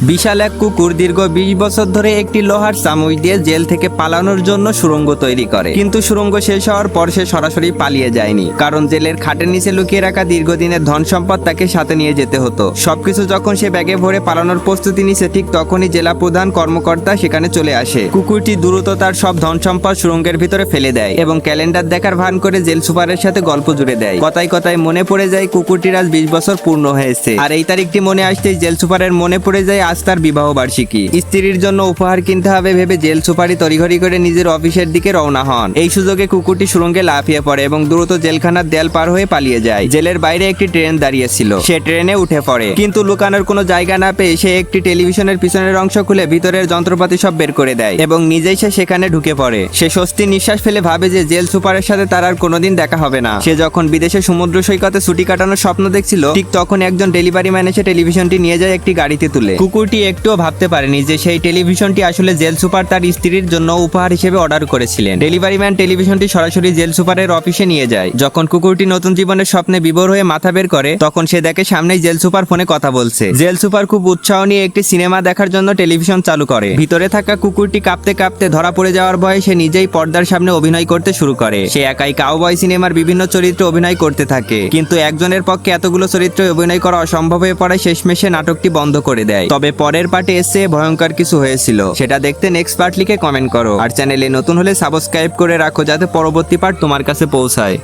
বিশাল এক কুকুর দীর্ঘ 20 বছর ধরে একটি লোহার চামচ দিয়ে জেল থেকে পালানোর জন্য সুড়ঙ্গ তৈরি করে, কিন্তু সুড়ঙ্গ শেষ হওয়ার পর সে সরাসরি পালিয়ে যায়নি, কারণ জেলের খাটের নিচে লুকিয়ে রাখা দীর্ঘদিনের ধন সম্পদ তাকে সাথে নিয়ে যেতে হতো। সবকিছু যখন সে ব্যাগে ভরে পালানোর প্রস্তুতি নিছে, ঠিক তখনই জেলা প্রধান কর্মকর্তা সেখানে চলে আসে। কুকুরটি দ্রুত তার সব ধন সম্পদ সুড়ঙ্গের ভিতরে ফেলে দেয় এবং ক্যালেন্ডার দেখার ভান করে জেল সুপারের সাথে গল্প জুড়ে দেয়। কথায় কথায় মনে পড়ে যায় কুকুরটির আজ 20 বছর পূর্ণ হয়েছে, আর এই তারিখটি মনে আসতেই জেল সুপারের মনে পড়ে যায় আজ তার বিবাহ বার্ষিকী। স্ত্রীর জন্য উপহার কিনতে হবে ভেবে জেল সুপারই তড়িঘড়ি করে নিজের অফিসের দিকে রওনা হন। এই সুযোগে কুকুরটি সুড়ঙ্গে লাফিয়ে পড়ে এবং দ্রুত জেলখানার দেয়াল পার হয়ে পালিয়ে যায়। জেলের বাইরে একটি ট্রেন দাঁড়িয়ে ছিল, সে ট্রেনে উঠে পড়ে, কিন্তু লুকানোর কোনো জায়গা না পেয়ে সে একটি টেলিভিশনের পিছনের অংশ খুলে ভিতরের যন্ত্রপাতি সব বের করে দেয় এবং নিজেই সে সেখানে ঢুকে পড়ে। সে স্বস্তির নিঃশ্বাস ফেলে ভাবে যে জেল সুপারের সাথে তার আর কোনোদিন দেখা হবে না। সে যখন বিদেশে সমুদ্র সৈকতে ছুটি কাটানোর স্বপ্ন দেখছিল, ঠিক তখন একজন ডেলিভারি ম্যান এসে টেলিভিশনটি নিয়ে যায় একটি গাড়িতে তুলে। কুকুরটি একটুও ভাবতে পারেনি যে সেই টেলিভিশনটি আসলে জেল সুপার তার স্ত্রীর জন্য উপহার হিসেবে অর্ডার করেছিলেন। ডেলিভারি ম্যান টেলিভিশনটি সরাসরি জেল সুপারের অফিসে নিয়ে যায়। যখন কুকুরটি নতুন জীবনের স্বপ্নে বিভোর হয়ে মাথা বের করে, তখন সে দেখে সামনেই জেল সুপার ফোনে কথা বলছে। জেল সুপার খুব উৎসাহ নিয়ে একটি সিনেমা দেখার জন্য টেলিভিশন চালু করে। ভিতরে থাকা কুকুরটি কাঁপতে কাঁপতে ধরা পড়ে যাওয়ার ভয়ে সে নিজেই পর্দার সামনে অভিনয় করতে শুরু করে। সে একাই কাউবয় সিনেমার বিভিন্ন চরিত্রে অভিনয় করতে থাকে, কিন্তু একজনের পক্ষে এতগুলো চরিত্রে অভিনয় করা অসম্ভব হয়ে পড়ায় শেষমেশে নাটকটি বন্ধ করে দেয়। তবে পরের পার্টে এসে ভয়ঙ্কর কিছু হয়েছিল, সেটা দেখতে নেক্সট পার্ট লিখে কমেন্ট করো। আর চ্যানেলে নতুন হলে সাবস্ক্রাইব করে রাখো যাতে পরবর্তী পার্ট তোমার কাছে পৌঁছায়।